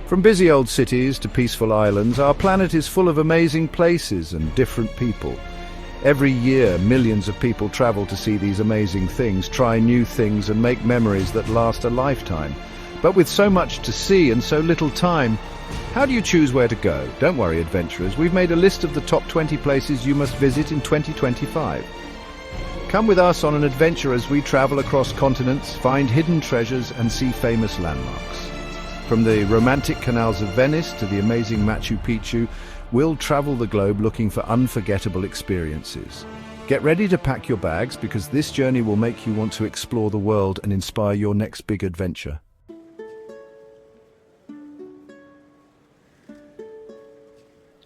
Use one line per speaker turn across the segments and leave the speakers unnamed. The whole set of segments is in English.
From busy old cities to peaceful islands, our planet is full of amazing places and different people. Every year, millions of people travel to see these amazing things, try new things and make memories that last a lifetime. But with so much to see and so little time, how do you choose where to go? Don't worry, adventurers, we've made a list of the top 20 places you must visit in 2025. Come with us on an adventure as we travel across continents, find hidden treasures and see famous landmarks. From the romantic canals of Venice to the amazing Machu Picchu, we'll travel the globe looking for unforgettable experiences. Get ready to pack your bags because this journey will make you want to explore the world and inspire your next big adventure.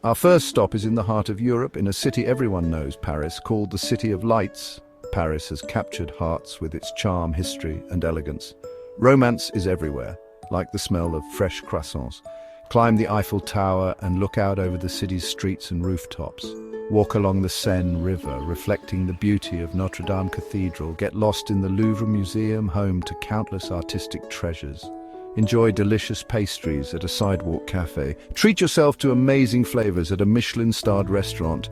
Our first stop is in the heart of Europe, in a city everyone knows, Paris, called the City of Lights. Paris has captured hearts with its charm, history and elegance. Romance is everywhere, like the smell of fresh croissants. Climb the Eiffel Tower and look out over the city's streets and rooftops. Walk along the Seine River, reflecting the beauty of Notre Dame Cathedral. Get lost in the Louvre Museum, home to countless artistic treasures. Enjoy delicious pastries at a sidewalk cafe. Treat yourself to amazing flavors at a Michelin-starred restaurant.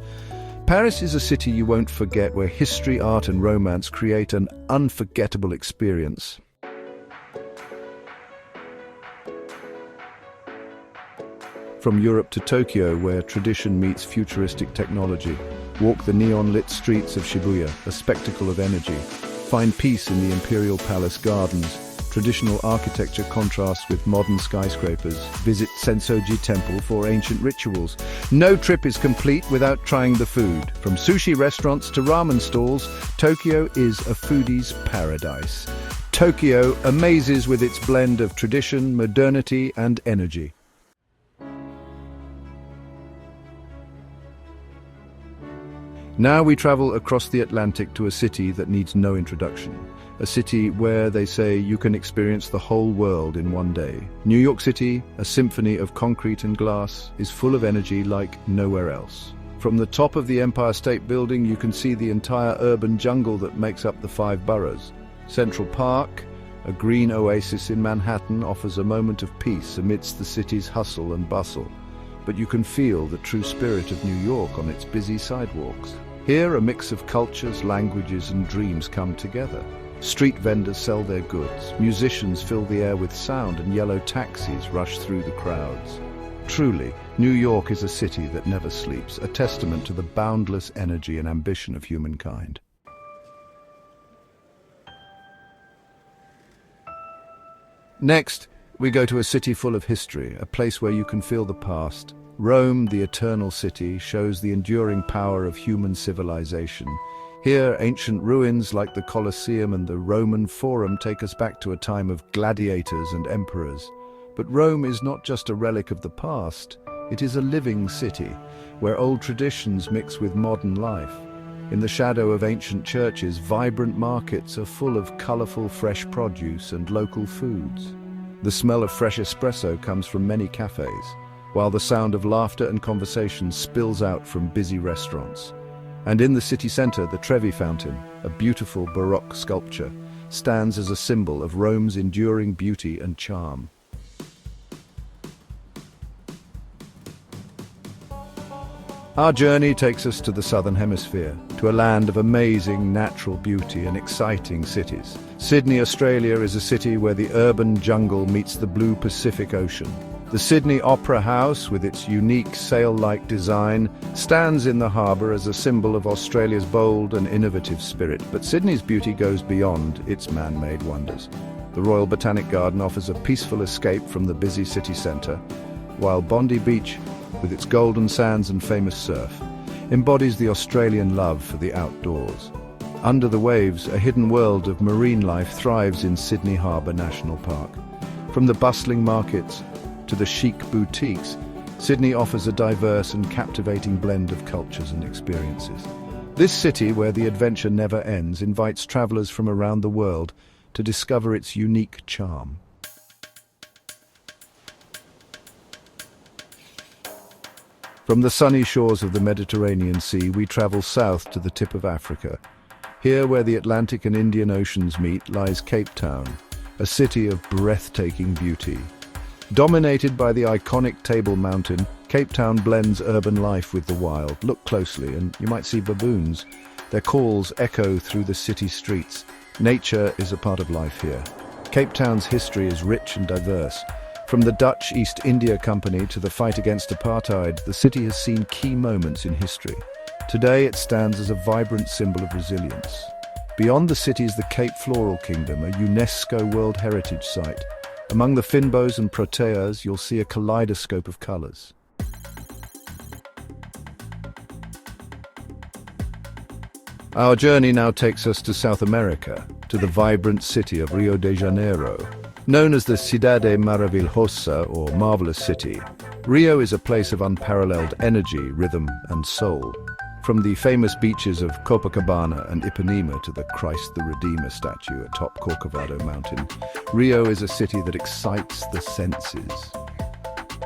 Paris is a city you won't forget, where history, art and romance create an unforgettable experience. From Europe to Tokyo, where tradition meets futuristic technology. Walk the neon-lit streets of Shibuya, a spectacle of energy. Find peace in the Imperial Palace gardens. Traditional architecture contrasts with modern skyscrapers. Visit Sensoji Temple for ancient rituals. No trip is complete without trying the food. From sushi restaurants to ramen stalls, Tokyo is a foodie's paradise. Tokyo amazes with its blend of tradition, modernity and energy. Now we travel across the Atlantic to a city that needs no introduction. A city where, they say, you can experience the whole world in one day. New York City, a symphony of concrete and glass, is full of energy like nowhere else. From the top of the Empire State Building, you can see the entire urban jungle that makes up the 5 boroughs. Central Park, a green oasis in Manhattan, offers a moment of peace amidst the city's hustle and bustle. But you can feel the true spirit of New York on its busy sidewalks. Here, a mix of cultures, languages and dreams come together. Street vendors sell their goods, musicians fill the air with sound, and yellow taxis rush through the crowds. Truly, New York is a city that never sleeps, a testament to the boundless energy and ambition of humankind. Next, we go to a city full of history, a place where you can feel the past. Rome, the eternal city, shows the enduring power of human civilization. Here, ancient ruins like the Colosseum and the Roman Forum take us back to a time of gladiators and emperors. But Rome is not just a relic of the past, it is a living city, where old traditions mix with modern life. In the shadow of ancient churches, vibrant markets are full of colorful fresh produce and local foods. The smell of fresh espresso comes from many cafes, while the sound of laughter and conversation spills out from busy restaurants. And in the city center, the Trevi Fountain, a beautiful Baroque sculpture, stands as a symbol of Rome's enduring beauty and charm. Our journey takes us to the Southern Hemisphere, to a land of amazing natural beauty and exciting cities. Sydney, Australia is a city where the urban jungle meets the blue Pacific Ocean. The Sydney Opera House, with its unique sail-like design, stands in the harbour as a symbol of Australia's bold and innovative spirit. But Sydney's beauty goes beyond its man-made wonders. The Royal Botanic Garden offers a peaceful escape from the busy city centre, while Bondi Beach, with its golden sands and famous surf, embodies the Australian love for the outdoors. Under the waves, a hidden world of marine life thrives in Sydney Harbour National Park. From the bustling markets to the chic boutiques, Sydney offers a diverse and captivating blend of cultures and experiences. This city, where the adventure never ends, invites travellers from around the world to discover its unique charm. From the sunny shores of the Mediterranean Sea, we travel south to the tip of Africa. Here, where the Atlantic and Indian Oceans meet, lies Cape Town, a city of breathtaking beauty. Dominated by the iconic Table Mountain, Cape Town blends urban life with the wild. Look closely and you might see baboons. Their calls echo through the city streets. Nature is a part of life here. Cape Town's history is rich and diverse. From the Dutch East India Company to the fight against apartheid, the city has seen key moments in history. Today it stands as a vibrant symbol of resilience. Beyond the city is the Cape Floral Kingdom, a UNESCO World Heritage Site. Among the fynbos and proteas, you'll see a kaleidoscope of colors. Our journey now takes us to South America, to the vibrant city of Rio de Janeiro. Known as the Cidade Maravilhosa, or Marvelous City, Rio is a place of unparalleled energy, rhythm, and soul. From the famous beaches of Copacabana and Ipanema to the Christ the Redeemer statue atop Corcovado Mountain, Rio is a city that excites the senses.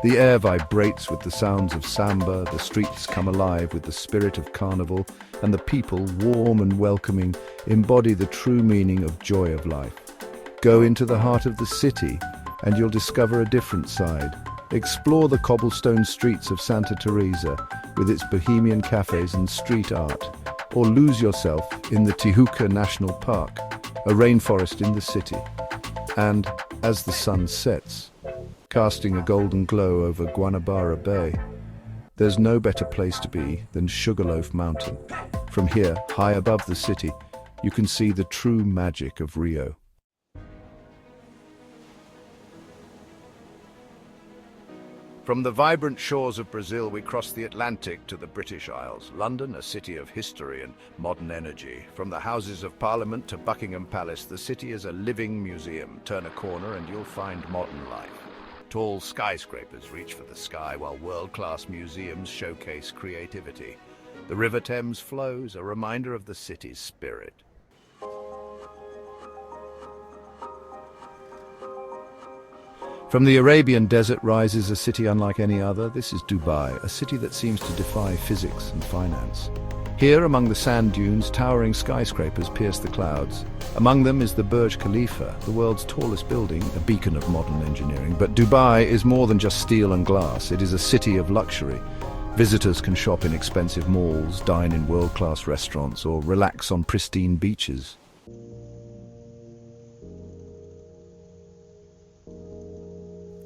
The air vibrates with the sounds of samba, the streets come alive with the spirit of carnival, and the people, warm and welcoming, embody the true meaning of joy of life. Go into the heart of the city, and you'll discover a different side. Explore the cobblestone streets of Santa Teresa, with its bohemian cafes and street art, or lose yourself in the Tijuca National Park, a rainforest in the city. And as the sun sets, casting a golden glow over Guanabara Bay, there's no better place to be than Sugarloaf Mountain. From here, high above the city, you can see the true magic of Rio. From the vibrant shores of Brazil, we cross the Atlantic to the British Isles. London, a city of history and modern energy. From the Houses of Parliament to Buckingham Palace, the city is a living museum. Turn a corner and you'll find modern life. Tall skyscrapers reach for the sky, while world-class museums showcase creativity. The River Thames flows, a reminder of the city's spirit. From the Arabian desert rises a city unlike any other. This is Dubai, a city that seems to defy physics and finance. Here, among the sand dunes, towering skyscrapers pierce the clouds. Among them is the Burj Khalifa, the world's tallest building, a beacon of modern engineering. But Dubai is more than just steel and glass. It is a city of luxury. Visitors can shop in expensive malls, dine in world-class restaurants, or relax on pristine beaches.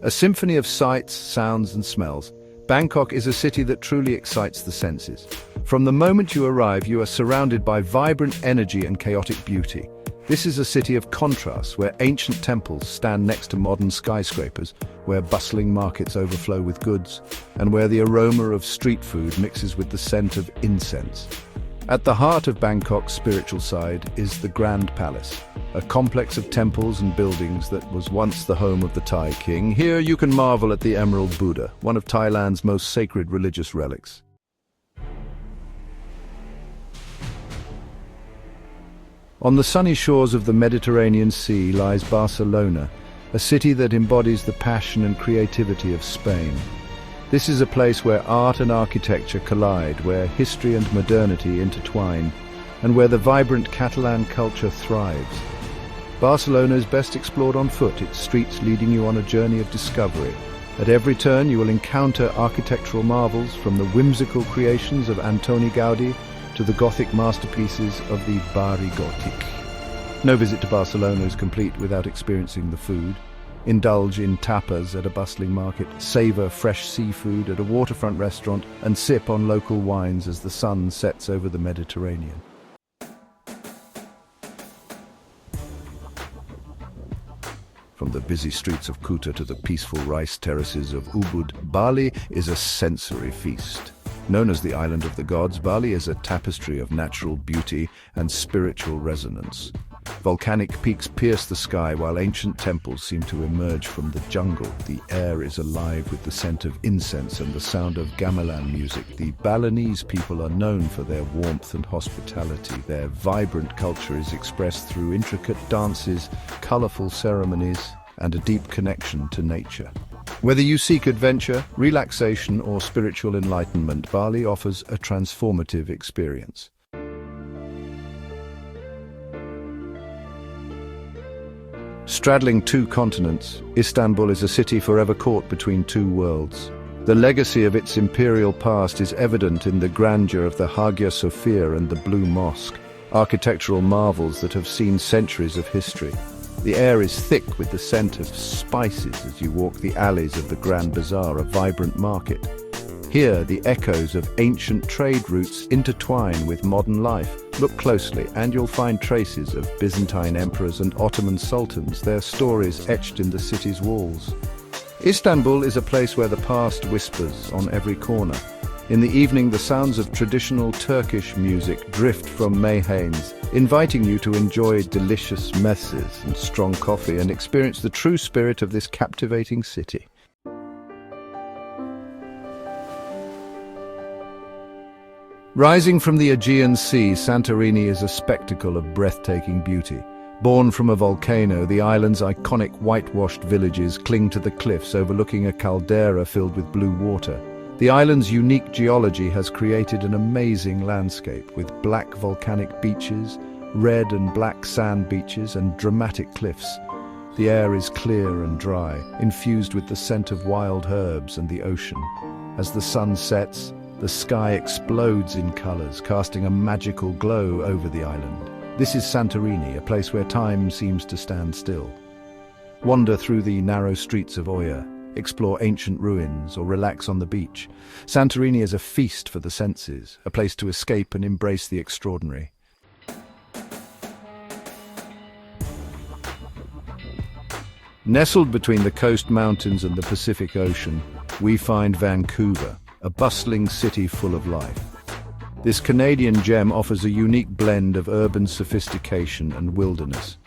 A symphony of sights, sounds and smells, Bangkok is a city that truly excites the senses. From the moment you arrive, you are surrounded by vibrant energy and chaotic beauty. This is a city of contrasts, where ancient temples stand next to modern skyscrapers, where bustling markets overflow with goods, and where the aroma of street food mixes with the scent of incense. At the heart of Bangkok's spiritual side is the Grand Palace, a complex of temples and buildings that was once the home of the Thai king. Here you can marvel at the Emerald Buddha, one of Thailand's most sacred religious relics. On the sunny shores of the Mediterranean Sea lies Barcelona, a city that embodies the passion and creativity of Spain. This is a place where art and architecture collide, where history and modernity intertwine, and where the vibrant Catalan culture thrives. Barcelona is best explored on foot, its streets leading you on a journey of discovery. At every turn you will encounter architectural marvels, from the whimsical creations of Antoni Gaudí to the Gothic masterpieces of the Barri Gòtic. No visit to Barcelona is complete without experiencing the food. Indulge in tapas at a bustling market, savor fresh seafood at a waterfront restaurant, and sip on local wines as the sun sets over the Mediterranean. From the busy streets of Kuta to the peaceful rice terraces of Ubud, Bali is a sensory feast. Known as the Island of the Gods, Bali is a tapestry of natural beauty and spiritual resonance. Volcanic peaks pierce the sky while ancient temples seem to emerge from the jungle. The air is alive with the scent of incense and the sound of gamelan music. The Balinese people are known for their warmth and hospitality. Their vibrant culture is expressed through intricate dances, colorful ceremonies, and a deep connection to nature. Whether you seek adventure, relaxation, or spiritual enlightenment, Bali offers a transformative experience. Straddling two continents, Istanbul is a city forever caught between two worlds. The legacy of its imperial past is evident in the grandeur of the Hagia Sophia and the Blue Mosque, architectural marvels that have seen centuries of history. The air is thick with the scent of spices as you walk the alleys of the Grand Bazaar, a vibrant market. Here, the echoes of ancient trade routes intertwine with modern life. Look closely, and you'll find traces of Byzantine emperors and Ottoman sultans, their stories etched in the city's walls. Istanbul is a place where the past whispers on every corner. In the evening, the sounds of traditional Turkish music drift from meyhanes, inviting you to enjoy delicious messes and strong coffee and experience the true spirit of this captivating city. Rising from the Aegean Sea, Santorini is a spectacle of breathtaking beauty. Born from a volcano, the island's iconic whitewashed villages cling to the cliffs overlooking a caldera filled with blue water. The island's unique geology has created an amazing landscape with black volcanic beaches, red and black sand beaches, and dramatic cliffs. The air is clear and dry, infused with the scent of wild herbs and the ocean. As the sun sets, the sky explodes in colors, casting a magical glow over the island. This is Santorini, a place where time seems to stand still. Wander through the narrow streets of Oya, explore ancient ruins, or relax on the beach. Santorini is a feast for the senses, a place to escape and embrace the extraordinary. Nestled between the coast mountains and the Pacific Ocean, we find Vancouver, a bustling city full of life. This Canadian gem offers a unique blend of urban sophistication and wilderness.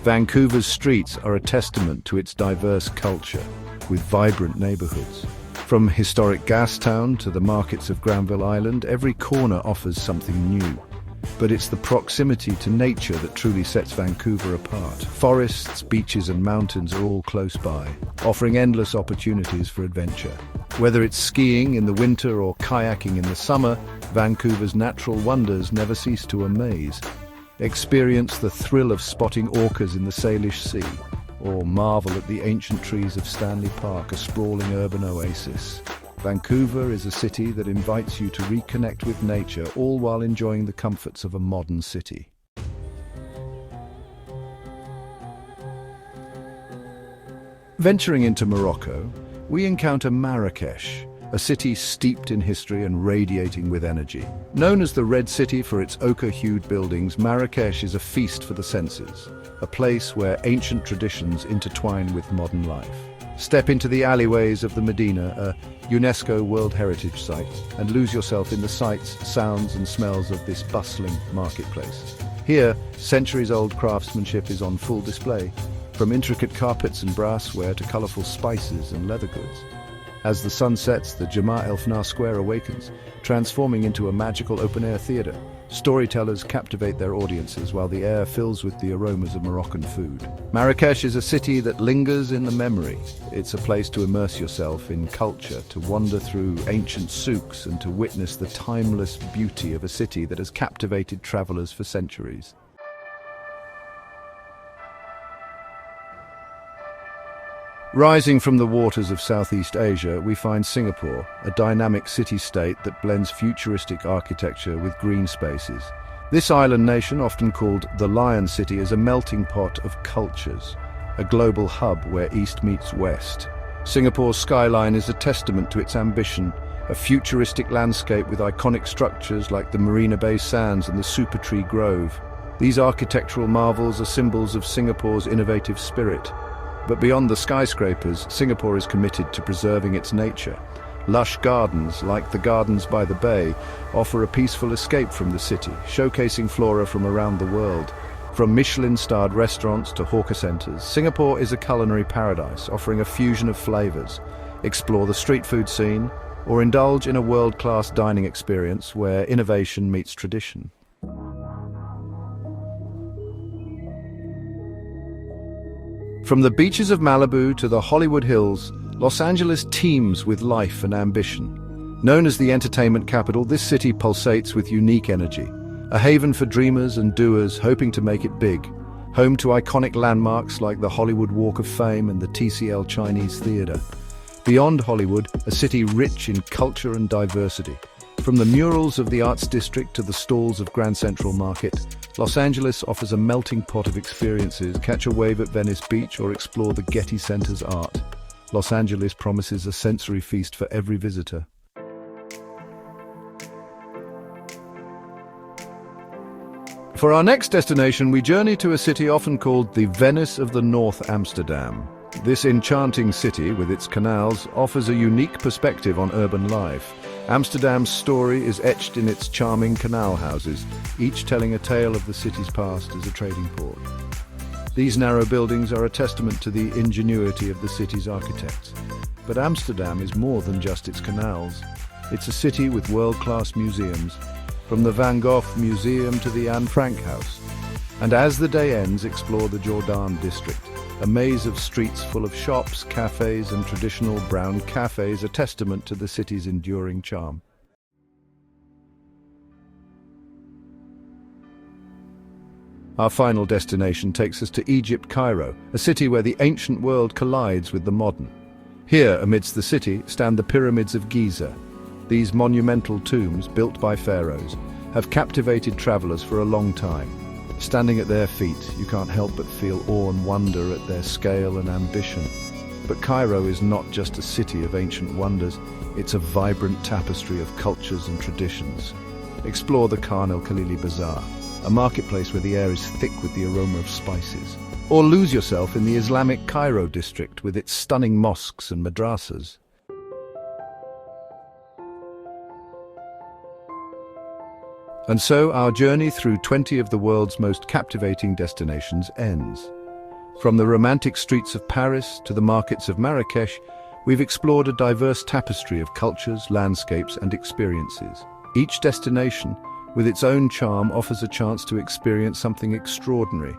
Vancouver's streets are a testament to its diverse culture, with vibrant neighborhoods. From historic Gastown to the markets of Granville Island, every corner offers something new. But it's the proximity to nature that truly sets Vancouver apart. Forests, beaches and mountains are all close by, offering endless opportunities for adventure. Whether it's skiing in the winter or kayaking in the summer, Vancouver's natural wonders never cease to amaze. Experience the thrill of spotting orcas in the Salish Sea, or marvel at the ancient trees of Stanley Park, a sprawling urban oasis. Vancouver is a city that invites you to reconnect with nature, all while enjoying the comforts of a modern city. Venturing into Morocco, we encounter Marrakesh, a city steeped in history and radiating with energy. Known as the Red City for its ochre-hued buildings, Marrakesh is a feast for the senses, a place where ancient traditions intertwine with modern life. Step into the alleyways of the Medina, a UNESCO World Heritage Site, and lose yourself in the sights, sounds and smells of this bustling marketplace. Here, centuries-old craftsmanship is on full display, from intricate carpets and brassware to colourful spices and leather goods. As the sun sets, the Jama' El Fna Square awakens, transforming into a magical open-air theatre. Storytellers captivate their audiences while the air fills with the aromas of Moroccan food. Marrakesh is a city that lingers in the memory. It's a place to immerse yourself in culture, to wander through ancient souks and to witness the timeless beauty of a city that has captivated travellers for centuries. Rising from the waters of Southeast Asia, we find Singapore, a dynamic city-state that blends futuristic architecture with green spaces. This island nation, often called the Lion City, is a melting pot of cultures, a global hub where East meets West. Singapore's skyline is a testament to its ambition, a futuristic landscape with iconic structures like the Marina Bay Sands and the Super Tree Grove. These architectural marvels are symbols of Singapore's innovative spirit. But beyond the skyscrapers, Singapore is committed to preserving its nature. Lush gardens, like the gardens by the bay, offer a peaceful escape from the city, showcasing flora from around the world. From Michelin-starred restaurants to hawker centres, Singapore is a culinary paradise, offering a fusion of flavours. Explore the street food scene, or indulge in a world-class dining experience where innovation meets tradition. From the beaches of Malibu to the Hollywood Hills, Los Angeles teems with life and ambition. Known as the entertainment capital, this city pulsates with unique energy, a haven for dreamers and doers hoping to make it big. home to iconic landmarks like the Hollywood Walk of Fame and the TCL Chinese Theatre. Beyond Hollywood, a city rich in culture and diversity. From the murals of the Arts District to the stalls of Grand Central Market, Los Angeles offers a melting pot of experiences. Catch a wave at Venice Beach or explore the Getty Center's art. Los Angeles promises a sensory feast for every visitor. For our next destination, we journey to a city often called the Venice of the North, Amsterdam. This enchanting city, with its canals, offers a unique perspective on urban life. Amsterdam's story is etched in its charming canal houses, each telling a tale of the city's past as a trading port. These narrow buildings are a testament to the ingenuity of the city's architects. But Amsterdam is more than just its canals. It's a city with world-class museums, from the Van Gogh Museum to the Anne Frank House. And as the day ends, explore the Jordaan district, a maze of streets full of shops, cafes, and traditional brown cafes, a testament to the city's enduring charm. Our final destination takes us to Egypt, Cairo, a city where the ancient world collides with the modern. Here, amidst the city, stand the pyramids of Giza. These monumental tombs, built by pharaohs, have captivated travelers for a long time. Standing at their feet, you can't help but feel awe and wonder at their scale and ambition. But Cairo is not just a city of ancient wonders, it's a vibrant tapestry of cultures and traditions. Explore the Khan el-Khalili Bazaar, a marketplace where the air is thick with the aroma of spices. Or lose yourself in the Islamic Cairo district with its stunning mosques and madrasas. And so our journey through 20 of the world's most captivating destinations ends. From the romantic streets of Paris to the markets of Marrakesh, we've explored a diverse tapestry of cultures, landscapes, and experiences. Each destination, with its own charm, offers a chance to experience something extraordinary.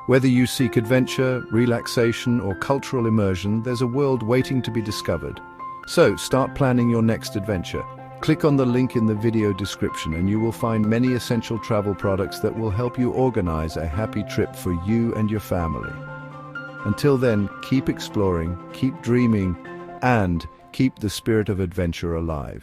Whether you seek adventure, relaxation, or cultural immersion, there's a world waiting to be discovered. So, start planning your next adventure. Click on the link in the video description and you will find many essential travel products that will help you organize a happy trip for you and your family. Until then, keep exploring, keep dreaming, and keep the spirit of adventure alive.